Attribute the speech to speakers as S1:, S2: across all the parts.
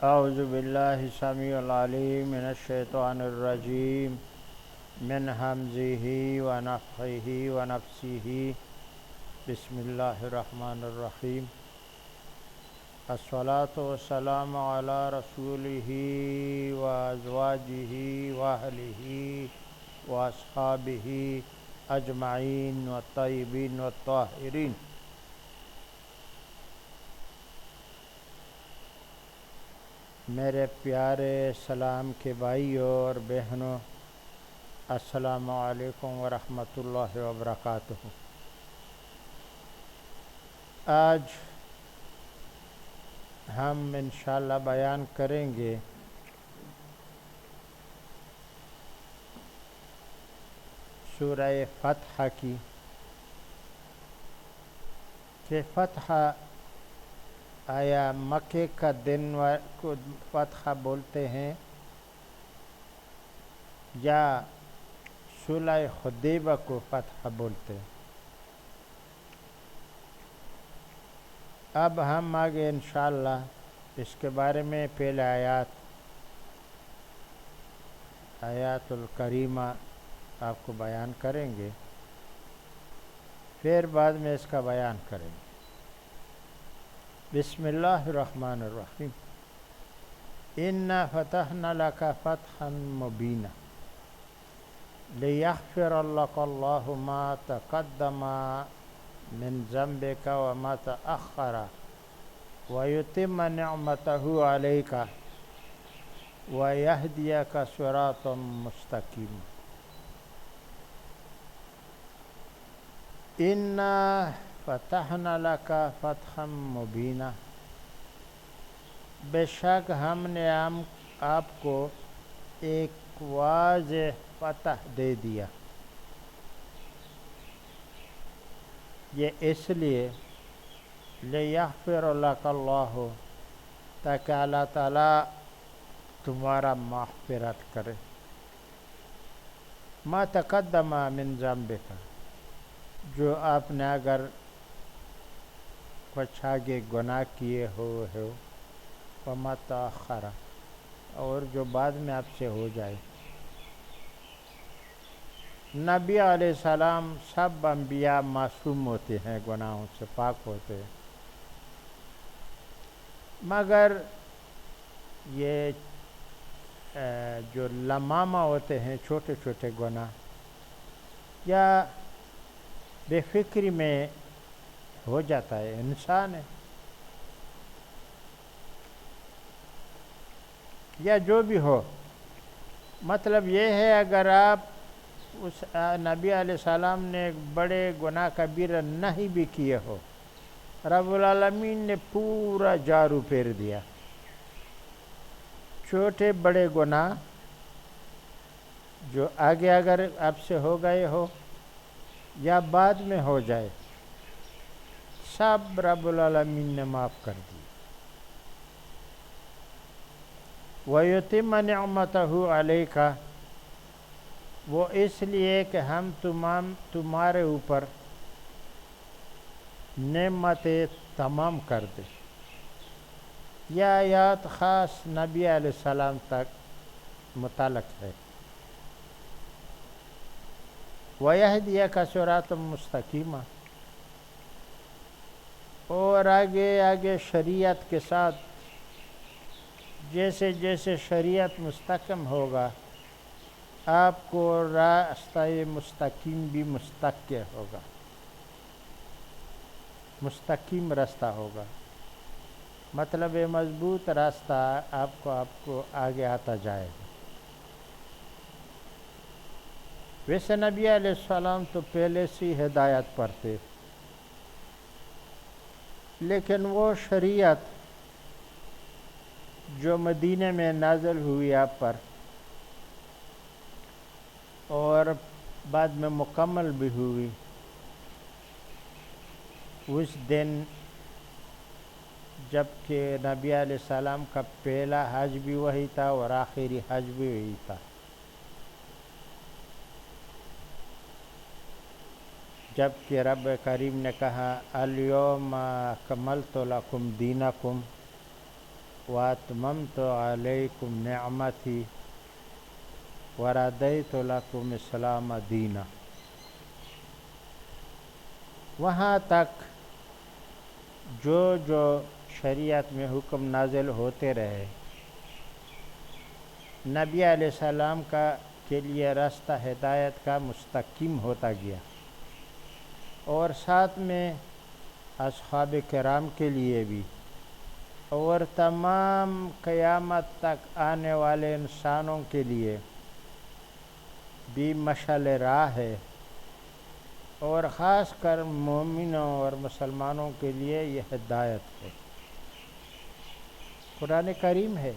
S1: اعوذ باللہ السمیع العلیم من الشیطان الرجیم من ہمزہ ونفخہ ونفثہ بسم اللہ الرحمن الرحیم الصلاۃ والسلام علی رسولہ وازواجہ واہلہ واصحابہ اجمعین والطیبین والطاہرین۔ میرے پیارے اسلام کے بھائیوں اور بہنوں، السلام علیکم ورحمۃ اللہ وبرکاتہ۔ آج ہم انشاءاللہ بیان کریں گے سورہ فتح کی، کہ فتح آیا مکے کا دن کو فتح بولتے ہیں یا صلح حدیبیہ کو فتح بولتے ہیں؟ اب ہم آگے انشاءاللہ اس کے بارے میں پہلے آیات الکریمہ آپ کو بیان کریں گے، پھر بعد میں اس کا بیان کریں گے۔ بسم اللہ الرحمن الرحیم۔ اِنَّا فَتَحْنَا لَكَ فَتْحًا مُبِينًا لِيَغْفِرَ لَكَ اللَّهُ مَا تَقَدَّمَ مِنْ ذَنبِكَ وَمَا تَأَخَّرَ وَيُتِمَّ نِعْمَتَهُ عَلَيْكَ وَيَهْدِيَكَ صِرَاطًا مُسْتَقِيمًا۔ اِنَّا فَتَحْنَا لَكَ فَتْحًا مُبِينًا، بے شک ہم نے آپ کو ایک واضح فتح دے دیا۔ یہ اس لیے لِيَغْفِرَ لَكَ اللَّهُ، تاکہ اللہ تعالیٰ تمہارا مغفرت کرے، ما تقدم من ذنبک، جو آپ نے اگر کچھ آگے گناہ کیے ہو وما تأخر، اور جو بعد میں آپ سے ہو جائے۔ نبی علیہ السلام، سب انبیاء معصوم ہوتے ہیں، گناہوں سے پاک ہوتے ہیں، مگر یہ جو لمامہ ہوتے ہیں، چھوٹے چھوٹے گناہ یا بے فکری میں ہو جاتا ہے، انسان ہے یا جو بھی ہو، مطلب یہ ہے اگر آپ اس نبی علیہ السلام نے ایک بڑے گناہ کبیرہ نہیں بھی کیے ہو، رب العالمین نے پورا جارو پھیر دیا۔ چھوٹے بڑے گناہ جو آگے اگر آپ سے ہو گئے ہو یا بعد میں ہو جائے، سب رب العالمین نے معاف کر دی۔ وَيُتِمَّ نِعْمَتَهُ عَلَيْكَ، وہ اس لیے کہ ہم تمہارے اوپر نعمتیں تمام کر دیں۔ یہ آیات خاص نبی علیہ السلام تک متعلق ہے۔ وَيَهْدِيَكَ صِرَاطًا مُسْتَقِيمًا، اور آگے شریعت کے ساتھ جیسے جیسے شریعت مستحکم ہوگا، آپ کو راستہ مستقیم بھی مستقر ہوگا، مستقیم راستہ ہوگا، مطلب یہ مضبوط راستہ آپ کو آگے آتا جائے گا۔ ویسے نبی علیہ السلام تو پہلے سے ہدایت پر تھے، لیکن وہ شریعت جو مدینہ میں نازل ہوئی آپ پر اور بعد میں مکمل بھی ہوئی، اس دن جب کہ نبی علیہ السلام کا پہلا حج بھی وہی تھا اور آخری حج بھی وہی تھا، جب کہ رب کریم نے کہا الیوم اکملت لکم دینکم، واتممت علیکم نعمتی ورضیت لکم اسلام دینا. وہاں تک جو شریعت میں حکم نازل ہوتے رہے، نبی علیہ السلام کے لیے راستہ ہدایت کا مستقیم ہوتا گیا، اور ساتھ میں اصحاب کرام کے لیے بھی، اور تمام قیامت تک آنے والے انسانوں کے لیے بھی مشعل راہ ہے، اور خاص کر مومنوں اور مسلمانوں کے لیے یہ ہدایت ہے. قرآن کریم ہے،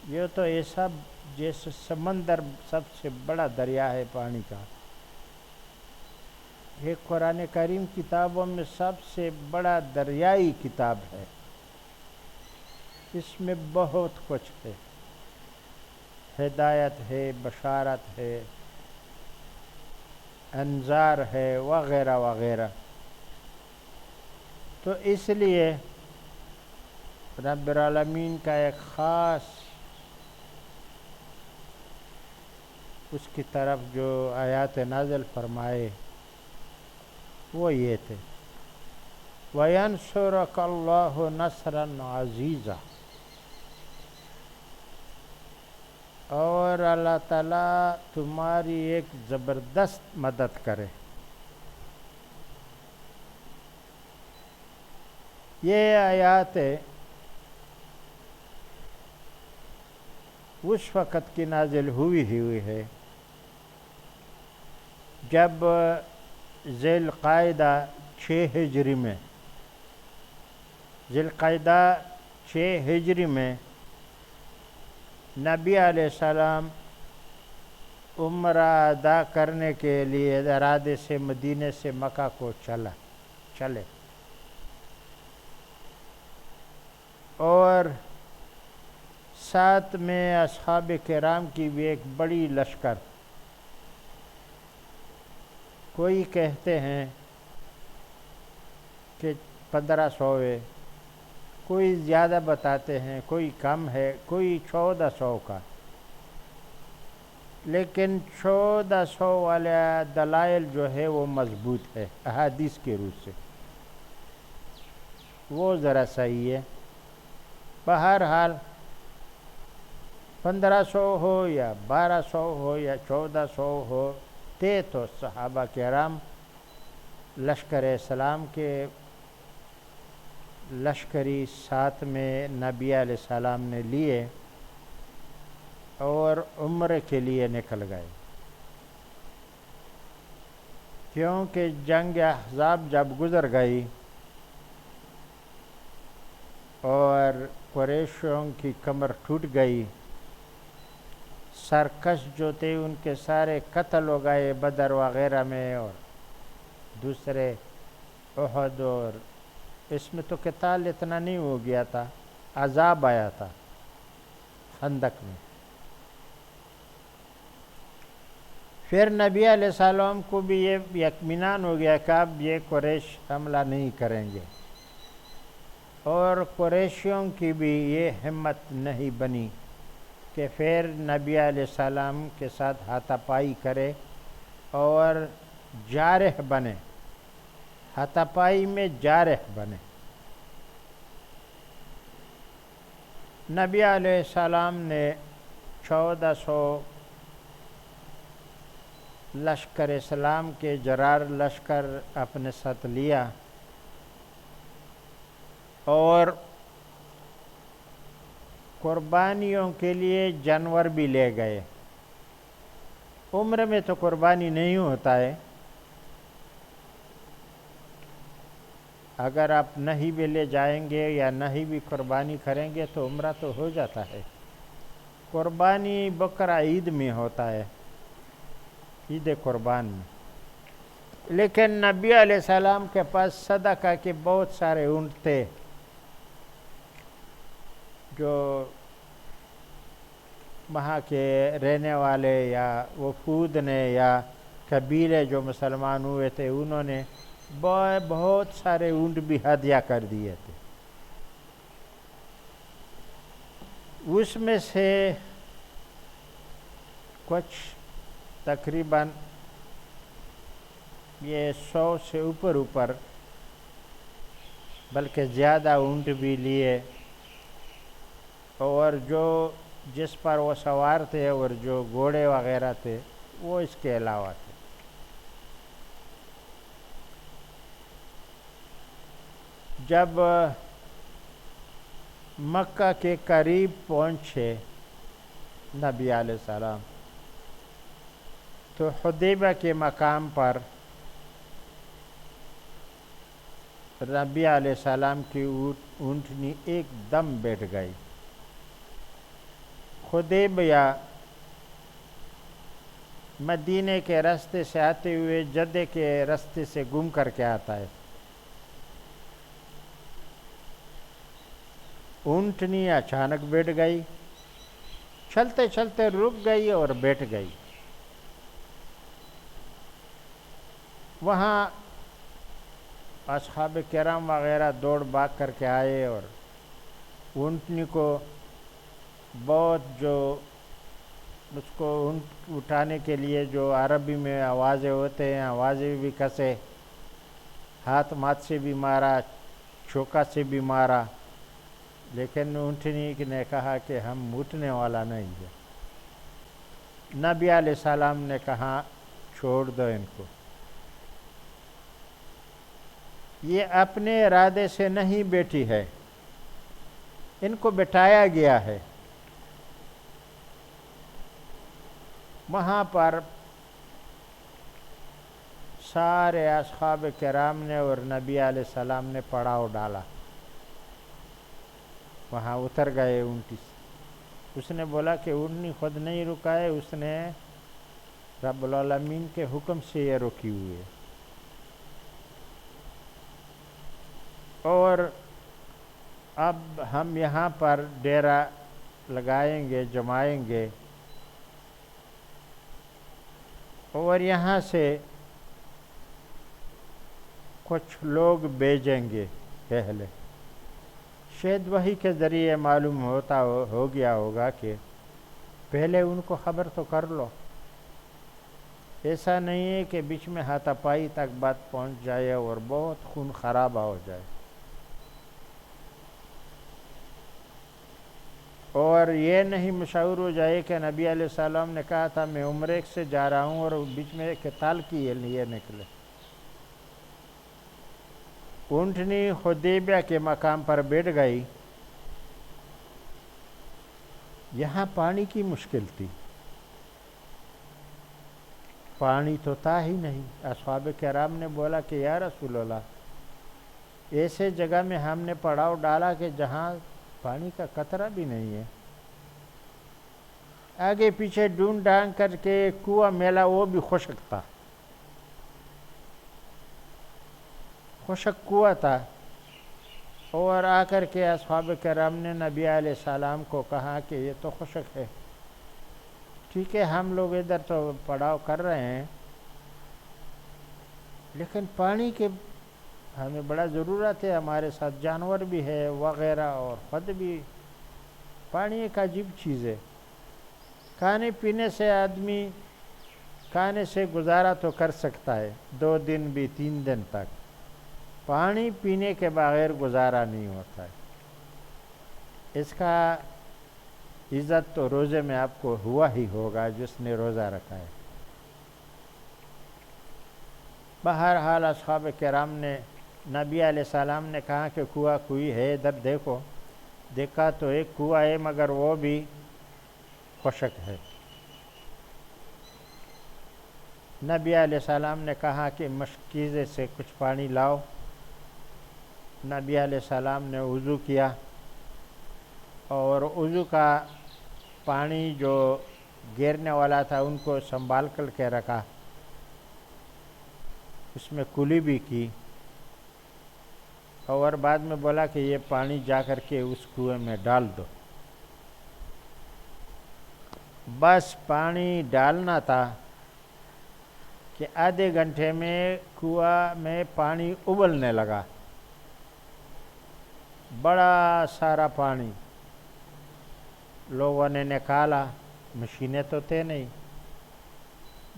S1: یہ تو ایسا جیسے سمندر سب سے بڑا دریا ہے پانی کا. یہ قرآن کریم کتابوں میں سب سے بڑا دریائی کتاب ہے. اس میں بہت کچھ ہے، ہدایت ہے، بشارت ہے، انذار ہے، وغیرہ وغیرہ. تو اس لیے رب العالمین کا ایک خاص اس کی طرف جو آیات نازل فرمائے وہ یہ تھے، وَيَنْصُرَكَ اللَّهُ نَصْرًا عَزِيزًا، اور اللہ تعالیٰ تمہاری ایک زبردست مدد کرے. یہ آیات اس وقت کی نازل ہوئی ہے جب ذی القعدہ 6 ہجری میں نبی علیہ السلام عمرہ ادا کرنے کے لیے ارادے سے مدینے سے مکہ کو چلے، اور ساتھ میں اصحاب کرام کی بھی ایک بڑی لشکر. کوئی کہتے ہیں کہ 1500 ہے، کوئی زیادہ بتاتے ہیں، کوئی کم ہے، کوئی 1400 کا. لیکن 1400 والے دلائل جو ہے وہ مضبوط ہے احادیث کے روح سے، وہ ذرا صحیح ہے. بہرحال 1500 ہو یا 1200 ہو یا 1400 ہو، تو صحابہ کرام لشکر اسلام کے لشکری ساتھ میں نبی علیہ السلام نے لیے اور عمرے کے لیے نکل گئے. کیونکہ جنگ احزاب جب گزر گئی اور قریشوں کی کمر ٹوٹ گئی، سرکش جو تھے ان کے سارے قتل ہو گئے بدر وغیرہ میں، اور دوسرے احد، اور اس میں تو قتال اتنا نہیں ہو گیا تھا، عذاب آیا تھا خندق میں. پھر نبی علیہ السلام کو بھی یہ اطمینان ہو گیا کہ اب یہ قریش حملہ نہیں کریں گے، اور قریشیوں کی بھی یہ ہمت نہیں بنی کہ پھر نبی علیہ السلام کے ساتھ ہاتھا پائی کرے اور جارح بنے، ہاتھا پائی میں جارح بنے. نبی علیہ السلام نے 1400 لشکر اسلام کے جرار لشکر اپنے ساتھ لیا، اور قربانیوں کے لیے جانور بھی لے گئے. عمرے میں تو قربانی نہیں ہوتا ہے، اگر آپ نہیں بھی لے جائیں گے یا نہیں بھی قربانی کریں گے تو عمرہ تو ہو جاتا ہے. قربانی بقرہ عید میں ہوتا ہے، عید قربان میں. لیکن نبی علیہ السلام کے پاس صدقہ کے بہت سارے اونٹ تھے جو وہاں کے رہنے والے یا وفود نے یا قبیلے جو مسلمان ہوئے تھے انہوں نے بہت سارے اونٹ بھی ہدیہ کر دیے تھے. اس میں سے کچھ تقریباً یہ 100 سے اوپر بلکہ زیادہ اونٹ بھی لیے، اور جو جس پر وہ سوار تھے اور جو گھوڑے وغیرہ تھے وہ اس کے علاوہ تھے۔ جب مکہ کے قریب پہنچے نبی علیہ السلام تو حدیبیہ کے مقام پر نبی علیہ السلام کی اونٹنی ایک دم بیٹھ گئی۔ حدیبیہ مدینے کے راستے سے آتے ہوئے جدے کے راستے سے گم کر کے آتا ہے۔ اونٹنی اچانک بیٹھ گئی، چلتے چلتے رک گئی اور بیٹھ گئی۔ وہاں اصحاب کرام وغیرہ دوڑ بھاگ کر کے آئے اور اونٹنی کو بہت جو اس کو اٹھانے کے لیے جو عربی میں آوازیں ہوتے ہیں آوازیں بھی کسے، ہاتھ مات سے بھی مارا، چوکا سے بھی مارا، لیکن اونٹنی نے کہا کہ ہم اٹھنے والا نہیں ہے۔ نبی علیہ السلام نے کہا چھوڑ دو ان کو، یہ اپنے ارادے سے نہیں بیٹھی ہے، ان کو بٹھایا گیا ہے۔ وہاں پر سارے اصحاب کرام نے اور نبی علیہ السلام نے پڑاؤ ڈالا، وہاں اتر گئے اونٹی سے۔ اس نے بولا کہ اونٹنی خود نہیں رکا ہے، اس نے رب العالمین کے حکم سے یہ رکی ہوئی ہے۔ اور اب ہم یہاں پر ڈیرا لگائیں گے، جمائیں گے، اور یہاں سے کچھ لوگ بھیجیں گے پہلے، شاید وہی کے ذریعے معلوم ہو گیا ہوگا کہ پہلے ان کو خبر تو کر لو، ایسا نہیں ہے کہ بیچ میں ہاتھا پائی تک بات پہنچ جائے اور بہت خون خرابہ ہو جائے۔ اور یہ نہیں مشہور ہو جائے کہ نبی علیہ السلام نے کہا تھا میں عمرے سے جا رہا ہوں اور بیچ میں قتال کی لیے نکلے۔ اونٹنی حدیبیہ کے مقام پر بیٹھ گئی۔ یہاں پانی کی مشکل تھی، پانی تو تھا ہی نہیں۔ اصحاب کرام نے بولا کہ یا رسول اللہ، ایسے جگہ میں ہم نے پڑاؤ ڈالا کہ جہاں پانی کا قطرہ بھی نہیں ہے، آگے پیچھے ڈھونڈ ڈھانڈ کر کے کنواں میلا، وہ بھی خشک تھا، خشک کنواں تھا۔ اور آ کر کے اصحاب کرام نے نبی علیہ السلام کو کہا کہ یہ تو خشک ہے، ٹھیک ہے ہم لوگ ادھر تو پڑاؤ کر رہے ہیں، لیکن پانی کے ہمیں بڑا ضرورت ہے، ہمارے ساتھ جانور بھی ہے وغیرہ، اور خود بھی پانی ایک عجیب چیز ہے، کھانے پینے سے آدمی کھانے سے گزارا تو کر سکتا ہے 2 دن بھی 3 دن تک، پانی پینے کے بغیر گزارا نہیں ہوتا ہے۔ اس کا عزت تو روزے میں آپ کو ہوا ہی ہوگا جس نے روزہ رکھا ہے۔ بہرحال اصحاب کرام نے نبی علیہ السلام نے کہا کہ کنواں کوئی ہے ادھر دیکھو، دیکھا تو ایک کنواں ہے مگر وہ بھی خشک ہے۔ نبی علیہ السلام نے کہا کہ مشکیزے سے کچھ پانی لاؤ۔ نبی علیہ السلام نے وضو کیا، اور وضو کا پانی جو گرنے والا تھا ان کو سنبھال کر کے رکھا، اس میں کلی بھی کی، اور بعد میں بولا کہ یہ پانی جا کر کے اس کنویں میں ڈال دو۔ بس پانی ڈالنا تھا کہ آدھے گھنٹے میں کنواں میں پانی ابلنے لگا، بڑا سارا پانی، لوگوں نے نکالا، مشینیں تو تھے نہیں،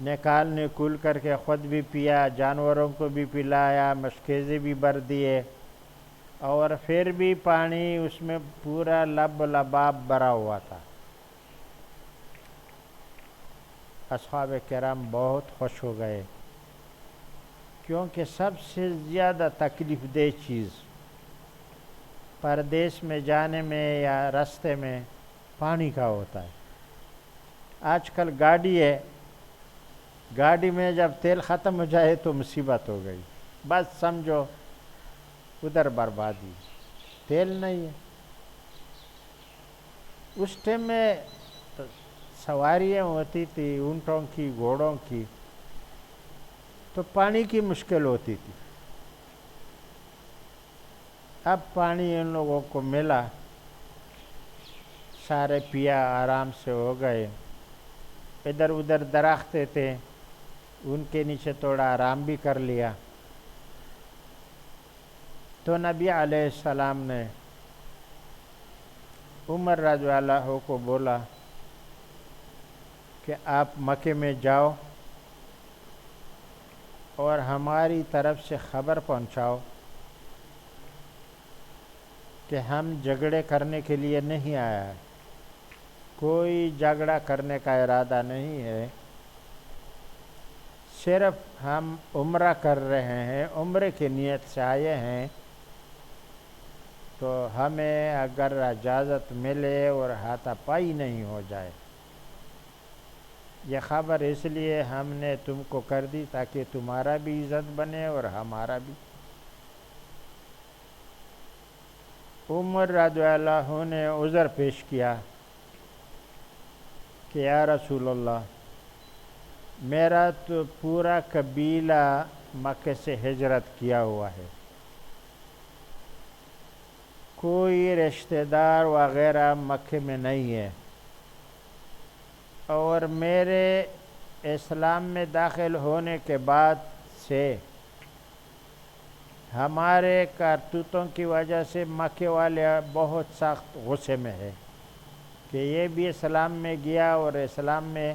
S1: نکال نکول کر کے خود بھی پیا، جانوروں کو بھی پلایا، مشکیزیں بھی بھر دیے، اور پھر بھی پانی اس میں پورا لب لباب بھرا ہوا تھا۔ اصحاب کرام بہت خوش ہو گئے، کیونکہ سب سے زیادہ تکلیف دہ چیز پردیس میں جانے میں یا راستے میں پانی کا ہوتا ہے۔ آج کل گاڑی ہے، گاڑی میں جب تیل ختم ہو جائے تو مصیبت ہو گئی، بس سمجھو ادھر بربادی، تیل نہیں ہے۔ اس ٹائم میں سواریاں ہوتی تھی اونٹوں کی، گھوڑوں کی، تو پانی کی مشکل ہوتی تھی۔ اب پانی ان لوگوں کو ملا، سارے پیا، آرام سے ہو گئے۔ ادھر ادھر درخت تھے، ان کے نیچے تھوڑا آرام بھی کر لیا۔ تو نبی علیہ السلام نے عمر رضی اللہ عنہ کو بولا کہ آپ مکے میں جاؤ اور ہماری طرف سے خبر پہنچاؤ کہ ہم جھگڑے کرنے کے لیے نہیں آیا ہے، کوئی جھگڑا کرنے کا ارادہ نہیں ہے، صرف ہم عمرہ کر رہے ہیں، عمرے کی نیت سے آئے ہیں، تو ہمیں اگر اجازت ملے اور ہاتھا پائی نہیں ہو جائے، یہ خبر اس لیے ہم نے تم کو کر دی تاکہ تمہارا بھی عزت بنے اور ہمارا بھی۔ عمر رضی اللہ عنہ نے عذر پیش کیا کہ یا رسول اللہ، میرا تو پورا قبیلہ مکے سے ہجرت کیا ہوا ہے، کوئی رشتہ دار وغیرہ مکے میں نہیں ہے، اور میرے اسلام میں داخل ہونے کے بعد سے ہمارے کرتوتوں کی وجہ سے مکے والے بہت سخت غصے میں ہے کہ یہ بھی اسلام میں گیا اور اسلام میں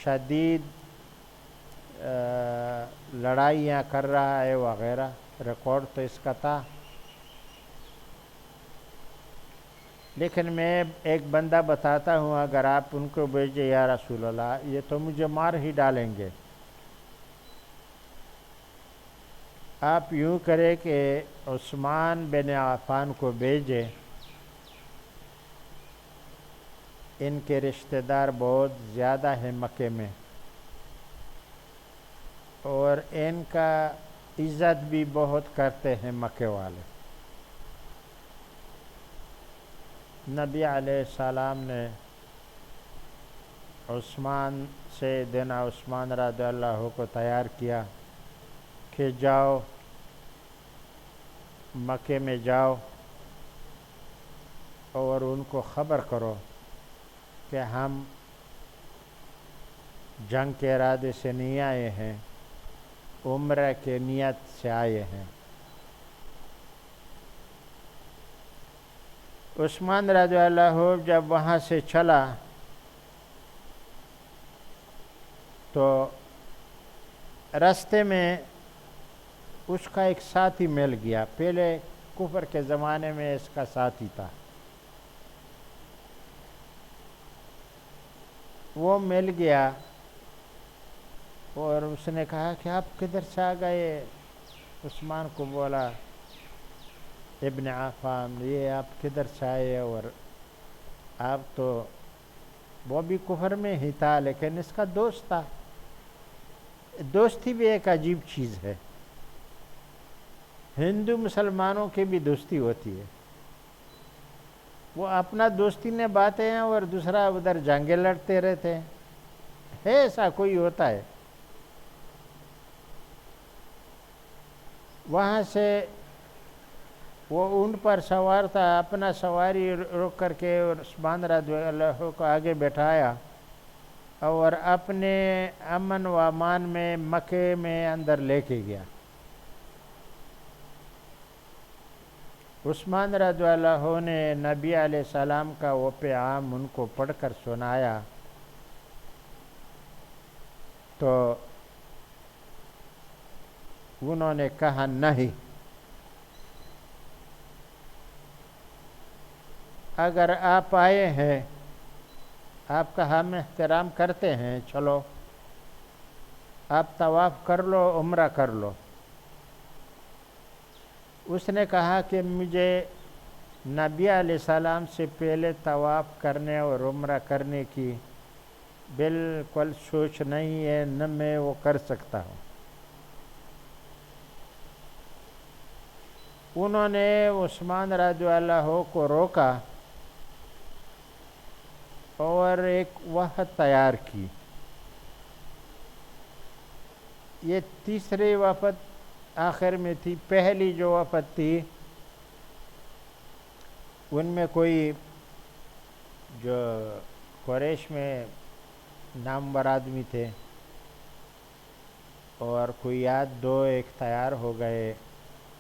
S1: شدید لڑائیاں کر رہا ہے وغیرہ، ریکارڈ تو اس کا تھا۔ لیکن میں ایک بندہ بتاتا ہوں، اگر آپ ان کو بھیجے یا رسول اللہ، یہ تو مجھے مار ہی ڈالیں گے، آپ یوں کرے کہ عثمان بن عفان کو بھیجے، ان کے رشتہ دار بہت زیادہ ہیں مکے میں، اور ان کا عزت بھی بہت کرتے ہیں مکے والے۔ نبی علیہ السلام نے عثمان سے دینا عثمان رضی اللہ عنہ کو تیار کیا کہ جاؤ مکے میں جاؤ اور ان کو خبر کرو کہ ہم جنگ کے ارادے سے نہیں آئے ہیں، عمرہ کے نیت سے آئے ہیں۔ عثمان رضی اللہ عنہ جب وہاں سے چلا تو راستے میں اس کا ایک ساتھی مل گیا، پہلے کفر کے زمانے میں اس کا ساتھی تھا، وہ مل گیا اور اس نے کہا کہ آپ کدھر سے آ گئے؟ عثمان کو بولا ابن عفان، یہ آپ کدھر سے آئے؟ اور آپ تو، وہ بھی کفر میں ہی تھا لیکن اس کا دوست تھا۔ دوستی بھی ایک عجیب چیز ہے، ہندو مسلمانوں کی بھی دوستی ہوتی ہے، وہ اپنا دوستی نے باتیں ہیں اور دوسرا ادھر جنگیں لڑتے رہتے ہیں، ایسا کوئی ہوتا ہے۔ وہاں سے وہ اونٹ پر سوار تھا، اپنا سواری روک کر کے عثمان رضی اللہ عنہ کو آگے بٹھایا اور اپنے امن و امان میں مکے میں اندر لے کے گیا۔ عثمان رضی اللہ عنہ نے نبی علیہ السلام کا وہ پیغام ان کو پڑھ کر سنایا تو انہوں نے کہا نہیں، اگر آپ آئے ہیں، آپ کا ہم احترام کرتے ہیں، چلو آپ طواف کر لو، عمرہ کر لو۔ اس نے کہا کہ مجھے نبی علیہ السلام سے پہلے طواف کرنے اور عمرہ کرنے کی بالکل سوچ نہیں ہے، نہ میں وہ کر سکتا ہوں۔ انہوں نے عثمان رضی اللہ عنہ کو روکا اور ایک وفد تیار کی۔ یہ تیسری وفد آخر میں تھی۔ پہلی جو وفد تھی ان میں کوئی جو قریش میں نامور آدمی تھے اور کوئی دو ایک تیار ہو گئے،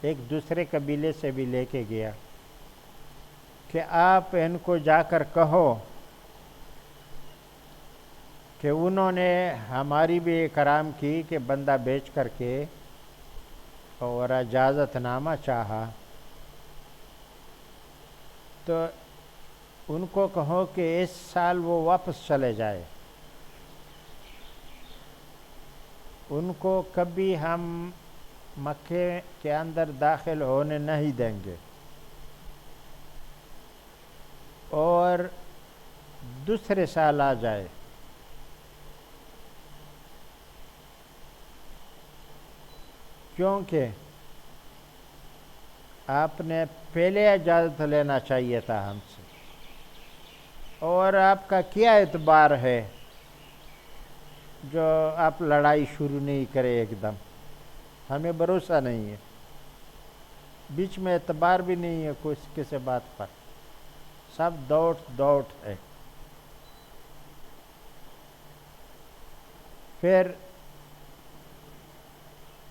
S1: ایک دوسرے قبیلے سے بھی لے کے گیا کہ آپ ان کو جا کر کہو کہ انہوں نے ہماری بھی اکرام کی کہ بندہ بیچ کر کے اور اجازت نامہ چاہا، تو ان کو کہو کہ اس سال وہ واپس چلے جائے، ان کو کبھی ہم مکے کے اندر داخل ہونے نہیں دیں گے، اور دوسرے سال آ جائے۔ کیونکہ آپ نے پہلے اجازت لینا چاہیے تھا ہم سے، اور آپ کا کیا اعتبار ہے جو آپ لڑائی شروع نہیں کرے ایک دم؟ ہمیں بھروسہ نہیں ہے، بیچ میں اعتبار بھی نہیں ہے کچھ کسی بات پر، سب دوٹ ہے۔ پھر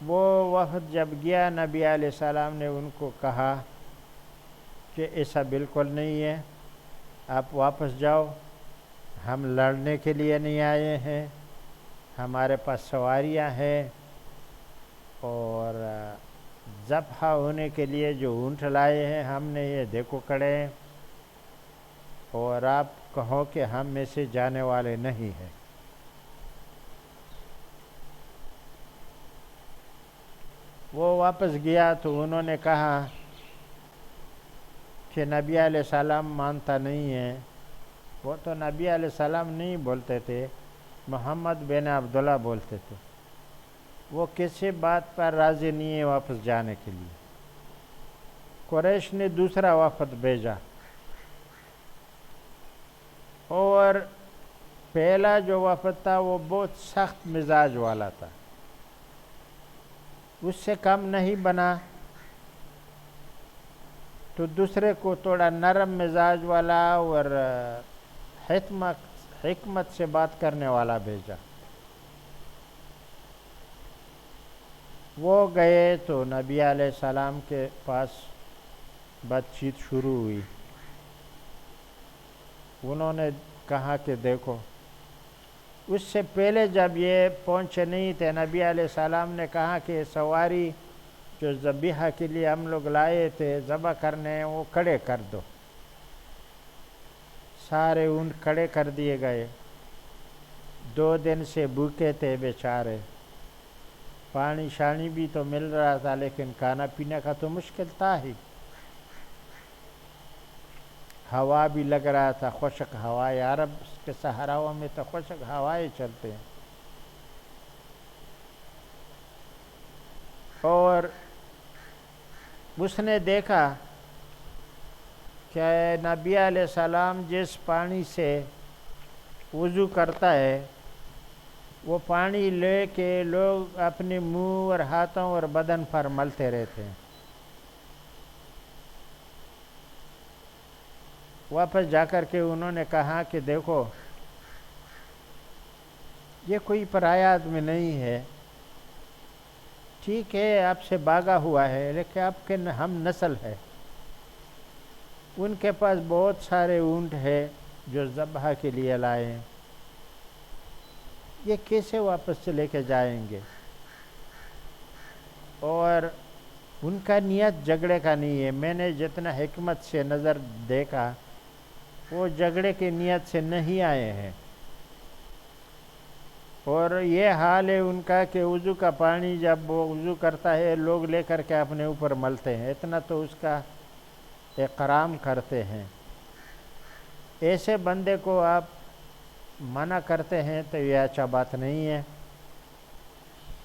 S1: وہ وفد جب گیا، نبی علیہ السلام نے ان کو کہا کہ ایسا بالکل نہیں ہے، آپ واپس جاؤ، ہم لڑنے کے لیے نہیں آئے ہیں، ہمارے پاس سواریاں ہیں، اور ذبح ہونے کے لیے جو اونٹ لائے ہیں ہم نے یہ دیکھو کڑے ہیں، اور آپ کہو کہ ہم میں سے جانے والے نہیں ہیں۔ وہ واپس گیا تو انہوں نے کہا کہ نبی علیہ السلام مانتا نہیں ہے۔ وہ تو نبی علیہ السلام نہیں بولتے تھے، محمد بن عبداللہ بولتے تھے۔ وہ کسی بات پر راضی نہیں ہے واپس جانے کے لیے۔ قریش نے دوسرا وفد بھیجا، اور پہلا جو وفد تھا وہ بہت سخت مزاج والا تھا، اس سے کم نہیں بنا، تو دوسرے کو تھوڑا نرم مزاج والا اور حکمت سے بات کرنے والا بھیجا۔ وہ گئے تو نبی علیہ السلام کے پاس بات چیت شروع ہوئی۔ انہوں نے کہا کہ دیکھو، اس سے پہلے جب یہ پہنچے نہیں تھے، نبی علیہ السلام نے کہا کہ سواری جو ذبیحہ کے لیے ہم لوگ لائے تھے ذبح کرنے، وہ کھڑے کر دو۔ سارے اونٹ کھڑے کر دیے گئے۔ 2 دن سے بھوکے تھے بیچارے، پانی شانی بھی تو مل رہا تھا لیکن کھانا پینے کا تو مشکل تھا ہی، ہوا بھی لگ رہا تھا، خشک ہوائیں، عرب کے صحراؤں میں تو خشک ہوائیں چلتے ہیں۔ اور اس نے دیکھا کہ نبی علیہ السلام جس پانی سے وضو کرتا ہے، وہ پانی لے کے لوگ اپنے منہ اور ہاتھوں اور بدن پر ملتے رہتے ہیں۔ واپس جا کر کے انہوں نے کہا کہ دیکھو، یہ کوئی پرایا آدمی نہیں ہے، ٹھیک ہے آپ سے بھاگا ہوا ہے لیکن آپ کے ہم نسل ہے، ان کے پاس بہت سارے اونٹ ہیں جو ذبح کے لیے لائے ہیں، یہ کیسے واپس سے لے کے جائیں گے؟ اور ان کا نیت جھگڑے کا نہیں ہے، میں نے جتنا حکمت سے نظر دیکھا وہ جھگڑے کی نیت سے نہیں آئے ہیں، اور یہ حال ہے ان کا کہ وضو کا پانی جب وہ وضو کرتا ہے لوگ لے کر کے اپنے اوپر ملتے ہیں، اتنا تو اس کا احترام کرتے ہیں۔ ایسے بندے کو آپ منع کرتے ہیں تو یہ اچھا بات نہیں ہے،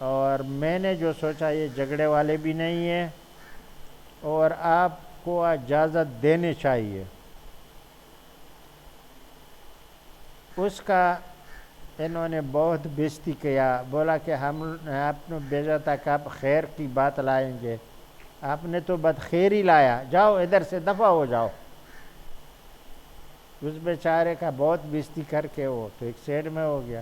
S1: اور میں نے جو سوچا یہ جھگڑے والے بھی نہیں ہیں، اور آپ کو اجازت دینی چاہیے۔ اس کا انہوں نے بہت بےزتی کیا، بولا کہ ہم آپ نے بھیجا تھا کہ آپ خیر کی بات لائیں گے، آپ نے تو بدخیر ہی لایا، جاؤ ادھر سے دفع ہو جاؤ۔ اس بیچارے کا بہت بےزتی کر کے وہ تو ایک سائیڈ میں ہو گیا۔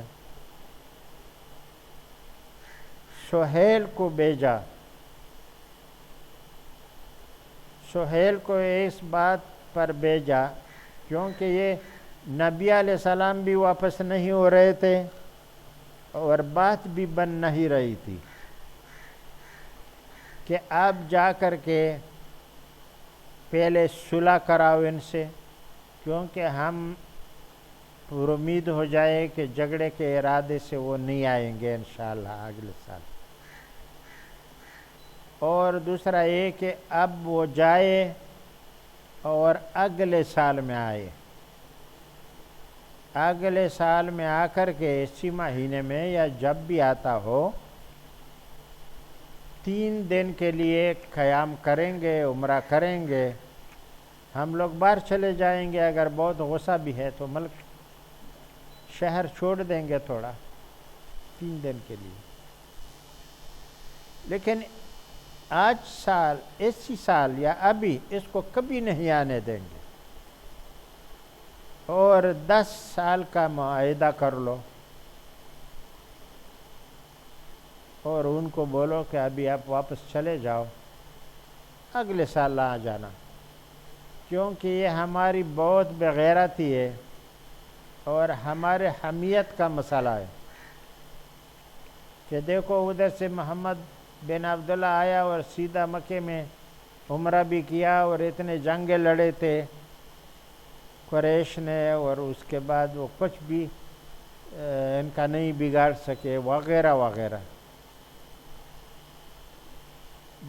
S1: سہیل کو بھیجا، سہیل کو اس بات پر بھیجا کیونکہ یہ نبی علیہ السلام بھی واپس نہیں ہو رہے تھے اور بات بھی بن نہیں رہی تھی کہ آپ جا کر کے پہلے صلح کراؤ ان سے، کیونکہ ہم پر امید ہو جائے کہ جھگڑے کے ارادے سے وہ نہیں آئیں گے انشاءاللہ اگلے سال۔ اور دوسرا یہ کہ اب وہ جائے اور اگلے سال میں آئے، اگلے سال میں آ کر کے اسی مہینے میں یا جب بھی آتا ہو 3 دن کے لیے قیام کریں گے، عمرہ کریں گے، ہم لوگ باہر چلے جائیں گے، اگر بہت غصہ بھی ہے تو ملک شہر چھوڑ دیں گے تھوڑا 3 دن کے لیے، لیکن آج سال اسی سال یا ابھی اس کو کبھی نہیں آنے دیں گے، اور 10 سال کا معاہدہ کر لو اور ان کو بولو کہ ابھی آپ واپس چلے جاؤ، اگلے سال آ جانا، کیونکہ یہ ہماری بہت بغیرتی ہے اور ہمارے حمیت کا مسئلہ ہے کہ دیکھو ادھر سے محمد بن عبداللہ آیا اور سیدھا مکے میں عمرہ بھی کیا اور اتنے جنگیں لڑے تھے قریش نے، اور اس کے بعد وہ کچھ بھی ان کا نہیں بگاڑ سکے وغیرہ وغیرہ۔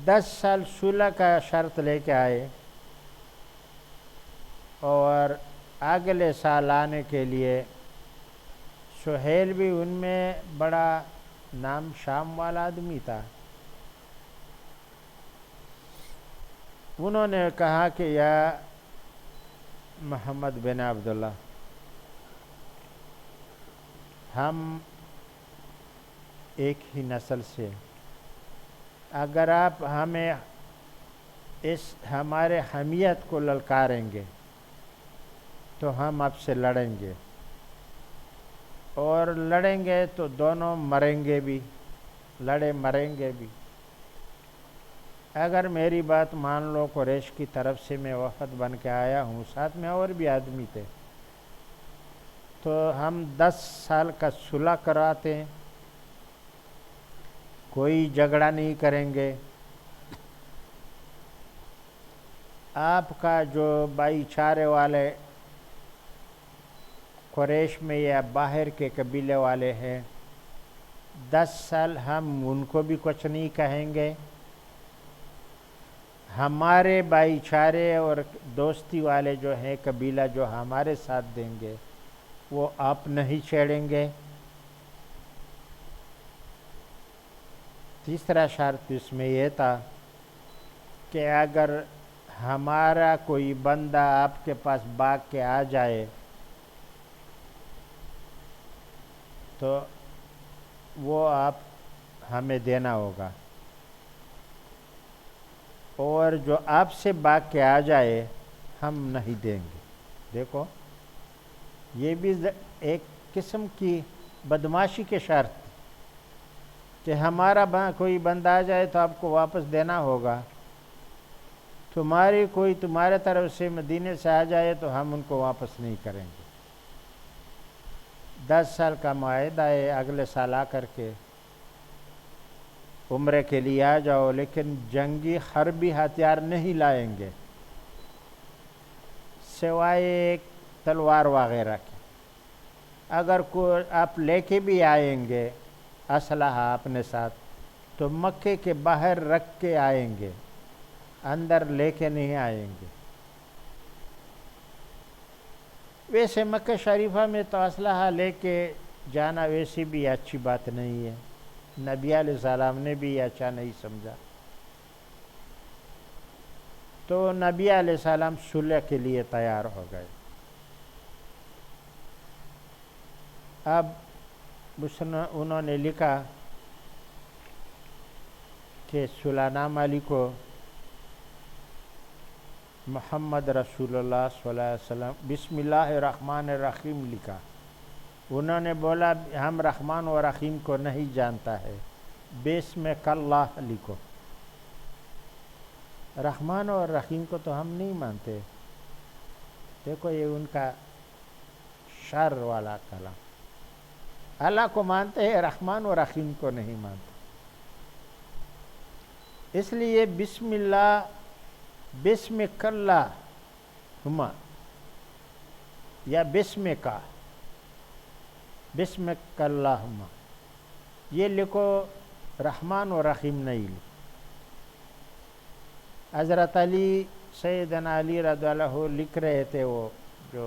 S1: 10 سال صلح کا شرط لے کے آئے اور اگلے سال آنے کے لیے سہیل بھی ان میں بڑا نام شام والا آدمی تھا، انہوں نے کہا کہ یا محمد بن عبداللہ، ہم ایک ہی نسل سے، اگر آپ ہمیں اس ہمارے حمیت کو للکاریں گے تو ہم آپ سے لڑیں گے، اور لڑیں گے تو دونوں مریں گے بھی، لڑے مریں گے بھی، اگر میری بات مان لو قریش کی طرف سے میں وفد بن کے آیا ہوں، ساتھ میں اور بھی آدمی تھے، تو ہم 10 سال کا صلح کراتے ہیں، کوئی جھگڑا نہیں کریں گے، آپ کا جو بھائی چارے والے قریش میں یا باہر کے قبیلے والے ہیں 10 سال ہم ان کو بھی کچھ نہیں کہیں گے، ہمارے بھائی چارے اور دوستی والے جو ہیں قبیلہ جو ہمارے ساتھ دیں گے وہ آپ نہیں چھیڑیں گے۔ تیسرا شرط اس میں یہ تھا کہ اگر ہمارا کوئی بندہ آپ کے پاس بھاگ کے آ جائے تو وہ آپ ہمیں دینا ہوگا، اور جو آپ سے بھاگ کے آ جائے ہم نہیں دیں گے۔ دیکھو یہ بھی ایک قسم کی بدمعاشی کے شرط کہ ہمارا کوئی بندہ آ جائے تو آپ کو واپس دینا ہوگا، تمہاری کوئی تمہارے طرف سے مدینے سے آ جائے تو ہم ان کو واپس نہیں کریں گے۔ 10 سال کا معاہدہ ہے، اگلے سال آ کر کے عمرے کے لیے آ جاؤ، لیکن جنگی حربی ہتھیار نہیں لائیں گے سوائے ایک تلوار وغیرہ کی۔ اگر کوئی آپ لے کے بھی آئیں گے اسلحہ اپنے ساتھ تو مکے کے باہر رکھ کے آئیں گے، اندر لے کے نہیں آئیں گے۔ ویسے مکہ شریفہ میں تو اسلحہ لے کے جانا ویسی بھی اچھی بات نہیں ہے، نبی علیہ السلام نے بھی اچھا نہیں سمجھا، تو نبی علیہ السلام صلح کے لیے تیار ہو گئے۔ اب انہوں نے لکھا کہ صلح نامہ لکھو، محمد رسول اللہ صلی اللہ علیہ وسلم بسم اللہ الرحمن الرحیم لکھا۔ انہوں نے بولا ہم رحمان و رحیم کو نہیں جانتا ہے، بسمک اللہ لکھو۔ رحمان اور رحیم کو تو ہم نہیں مانتے، دیکھو یہ ان کا شر والا کلام، اللہ کو مانتے ہیں، رحمان و رحیم کو نہیں مانتے۔ اس لیے بسم اللہ، بسمک اللہ ہما یا بسمک اللہ ہما، یہ لکھو، رحمان و رحیم نہیں لکھو۔ حضرت علی، سیدنا علی رضی اللہ عنہ لکھ رہے تھے، وہ جو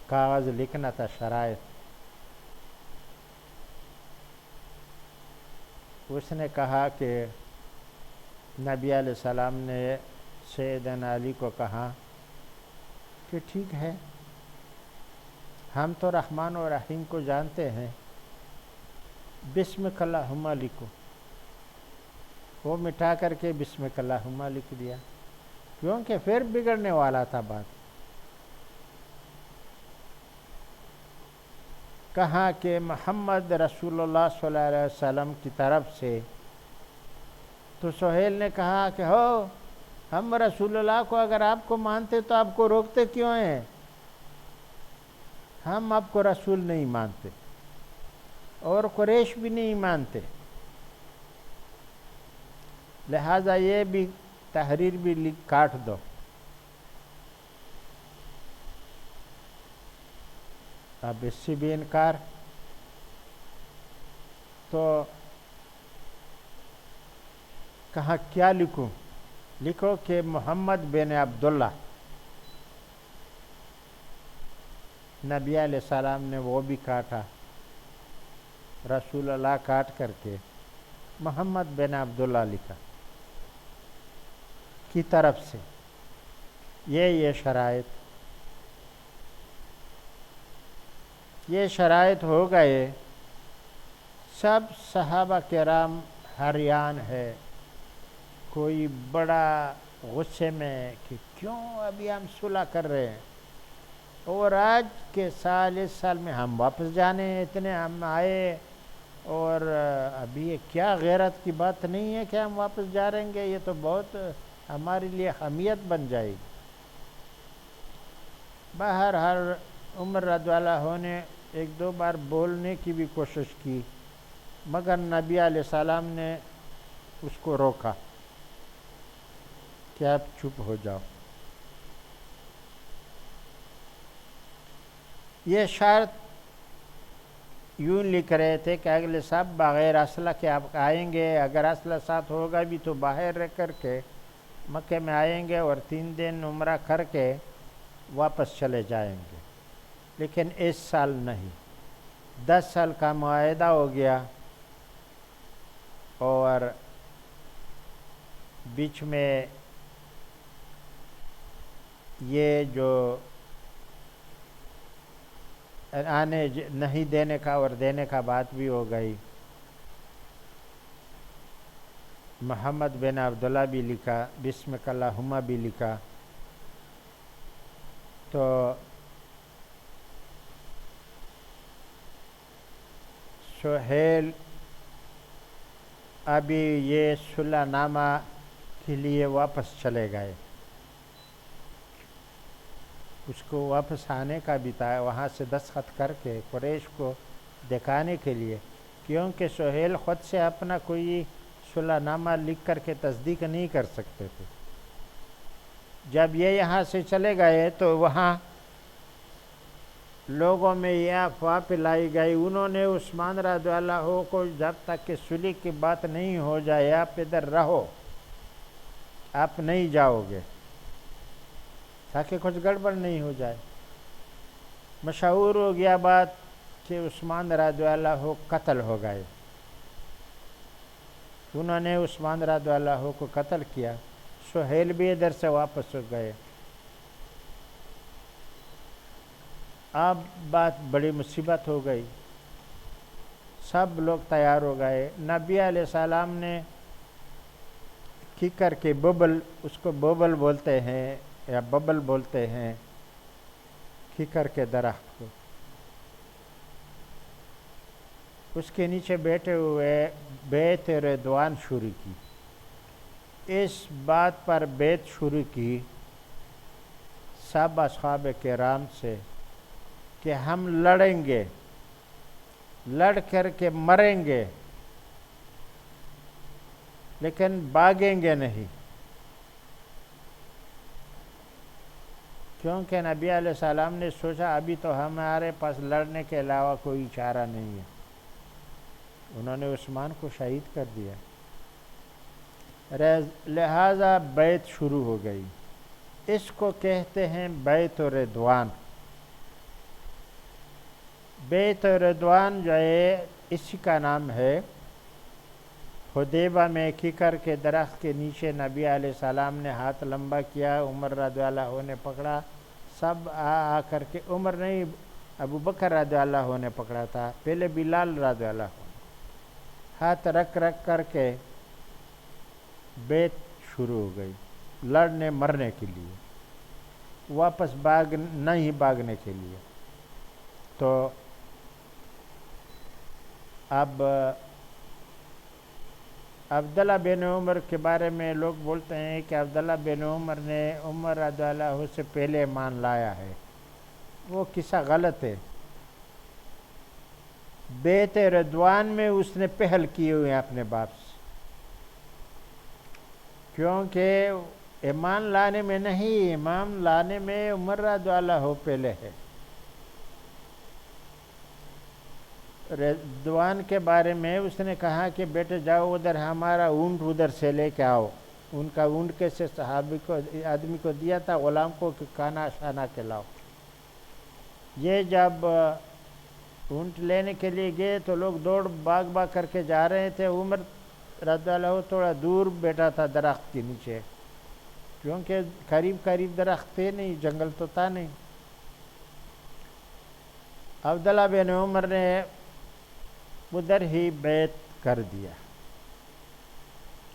S1: کاغذ لکھنا تھا شرائط، اس نے کہا کہ نبی علیہ السلام نے سیدنا علی کو کہا کہ ٹھیک ہے، ہم تو رحمان و رحیم کو جانتے ہیں، بسمک اللہم لکھو۔ وہ مٹا کر کے بسمک اللہم لکھ دیا، کیونکہ پھر بگڑنے والا تھا بات۔ کہا کہ محمد رسول اللہ صلی اللہ علیہ وسلم کی طرف سے، تو سہیل نے کہا کہ ہو، ہم رسول اللہ کو اگر آپ کو مانتے تو آپ کو روکتے کیوں ہیں؟ ہم آپ کو رسول نہیں مانتے اور قریش بھی نہیں مانتے، لہذا یہ بھی تحریر بھی کاٹ دو۔ اب اس سے بھی انکار، تو کہا کیا لکھوں؟ لکھو کہ محمد بن عبداللہ۔ نبی علیہ السلام نے وہ بھی کاٹا، رسول اللہ کاٹ کر کے محمد بن عبداللہ لکھا کی طرف سے۔ یہ شرائط ہو گئے، سب صحابہ کرام حیران ہے، کوئی بڑا غصے میں کہ کیوں ابھی ہم صلح کر رہے ہیں، اور آج کے سال، اس سال میں ہم واپس جانے ہیں، اتنے ہم آئے، اور ابھی یہ کیا غیرت کی بات نہیں ہے کہ ہم واپس جا رہیں گے، یہ تو بہت ہمارے لیے حمیت بن جائے گی۔ بہرحال عمر رضی اللہ عنہ نے 1-2 بار بولنے کی بھی کوشش کی، مگر نبی علیہ السلام نے اس کو روکا کہ آپ چپ ہو جاؤ۔ یہ شرط یوں لکھ رہے تھے کہ اگلے سب بغیر اسلحہ کے آپ آئیں گے، اگر اسلحہ ساتھ ہوگا بھی تو باہر رہ کر کے مکے میں آئیں گے اور 3 دن عمرہ کر کے واپس چلے جائیں گے، لیکن اس سال نہیں۔ 10 سال کا معاہدہ ہو گیا، اور بیچ میں یہ جو آنے نہیں دینے کا اور دینے کا بات بھی ہو گئی۔ محمد بن عبداللہ بھی لکھا، بسمک اللہم بھی لکھا، تو سہیل ابھی یہ صلح نامہ کے لیے واپس چلے گئے. اس کو واپس آنے کا بھی تھا، وہاں سے دستخط کر کے قریش کو دکھانے کے لیے، کیونکہ سہیل خود سے اپنا کوئی صلح نامہ لکھ کر کے تصدیق نہیں کر سکتے تھے. جب یہ یہاں سے چلے گئے تو وہاں لوگوں میں یہ افواہ پھیلائی گئی، انہوں نے عثمان رضی اللہ عنہ کو جب تک کہ صلح کی بات نہیں ہو جائے آپ ادھر رہو، آپ نہیں جاؤ گے، تاکہ کچھ گڑبڑ نہیں ہو جائے. مشہور ہو گیا بات کہ عثمان رضی اللہ عنہ قتل ہو گئے. انہوں نے عثمان رضی اللہ عنہ کو قتل کیا. سہیل بھی ادھر سے واپس ہو گئے. اب بات بڑی مصیبت ہو گئی، سب لوگ تیار ہو گئے. نبی علیہ السلام نے کیکر کے ببل، اس کو ببل بولتے ہیں یا ببل بولتے ہیں، کیکر کے درخت کو، اس کے نیچے بیٹھے ہوئے بیت رضوان شروع کی. اس بات پر بیت شروع کی سب اصحاب کرام سے کہ ہم لڑیں گے، لڑ کر کے مریں گے، لیکن بھاگیں گے نہیں. کیونکہ نبی علیہ السلام نے سوچا ابھی تو ہمارے پاس لڑنے کے علاوہ کوئی چارہ نہیں ہے. انہوں نے عثمان کو شہید کر دیا، لہذا بیعت شروع ہو گئی. اس کو کہتے ہیں بیعت رضوان. بیعت رضوان جو ہے اسی کا نام ہے. حدیبہ میں کیکر کے درخت کے نیچے نبی علیہ السلام نے ہاتھ لمبا کیا، عمر رضی اللہ عنہ نے پکڑا، سب آ کر کے، عمر نہیں ابو بکر رضی اللہ عنہ نے پکڑا تھا، پہلے بلال رضی اللہ عنہ، ہاتھ رکھ کر کے بیعت شروع ہو گئی، لڑنے مرنے کے لیے، واپس نہیں بھاگنے کے لیے. تو اب عبداللہ بن عمر کے بارے میں لوگ بولتے ہیں کہ عبداللہ بن عمر نے عمر رضی اللہ عنہ سے پہلے ایمان لایا ہے. وہ قصہ غلط ہے. بیعت رضوان میں اس نے پہل کی ہوئی اپنے باپ سے، کیونکہ ایمان لانے میں نہیں، ایمان لانے میں عمر رضی اللہ عنہ پہلے ہے. رضوان کے بارے میں اس نے کہا کہ بیٹے جاؤ ادھر، ہمارا اونٹ ادھر سے لے کے آؤ. ان کا اونٹ کیسے صحابی کو، آدمی کو دیا تھا غلام کو کہ کھانا شانا کھلاؤ. یہ جب اونٹ لینے کے لیے گئے تو لوگ دوڑ بھاگ کر کے جا رہے تھے. عمر رضی اللہ عنہ تھوڑا دور بیٹھا تھا درخت کے نیچے، کیونکہ قریب درخت تھے نہیں، جنگل تو تھا نہیں. عبداللہ بن عمر نے ادھر ہی بیعت کر دیا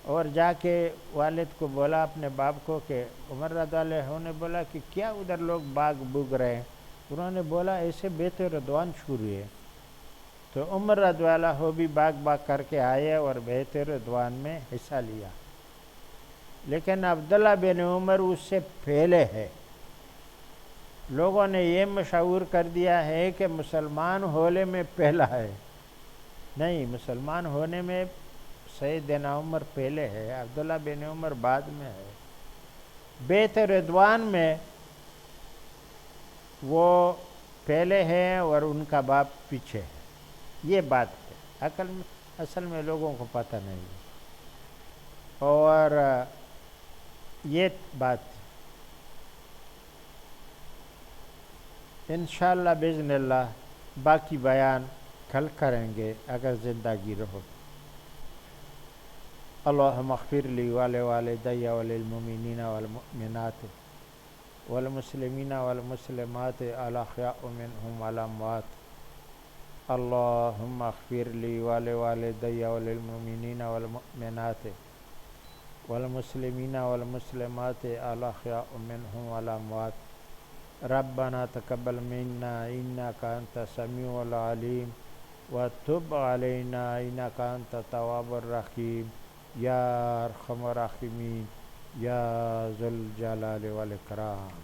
S1: اور جا کے والد کو بولا، اپنے باپ کو، کہ عمر رضی اللہ عنہ نے بولا کہ کیا ادھر لوگ باغ بوگ رہے ہیں. انہوں نے بولا ایسے بیعت رضوان شروع ہے. تو عمر رضی اللہ عنہ بھی باغ کر کے آئے اور بیعت رضوان میں حصہ لیا. لیکن عبداللہ بن عمر اس سے پہلے ہے. لوگوں نے یہ مشہور کر دیا ہے کہ مسلمان ہونے میں پہلا ہے. نہیں، مسلمان ہونے میں سیدنا عمر پہلے ہے، عبداللہ بن عمر بعد میں ہے. بیعت رضوان میں وہ پہلے ہے اور ان کا باپ پیچھے ہے. یہ بات ہے، اصل میں لوگوں کو پتہ نہیں ہے. اور یہ بات انشاءاللہ باذن اللہ باقی بیان کل کریں گے اگر زندگی رہو. اللہم اغفر لی ولوالدی وللمؤمنین والمؤمنات والمسلمین والمسلمات الاحیاء منهم والاموات. اللہم اغفر لی ولوالدی وللمؤمنین والمؤمنات والمسلمین والمسلمات الاحیاء منهم والاموات. ربنا تقبل منا انک انت السمیع العلیم وتب علینا انک انت التواب الرحیم یا ارحم الراحمین یا ذو الجلال والاکرام.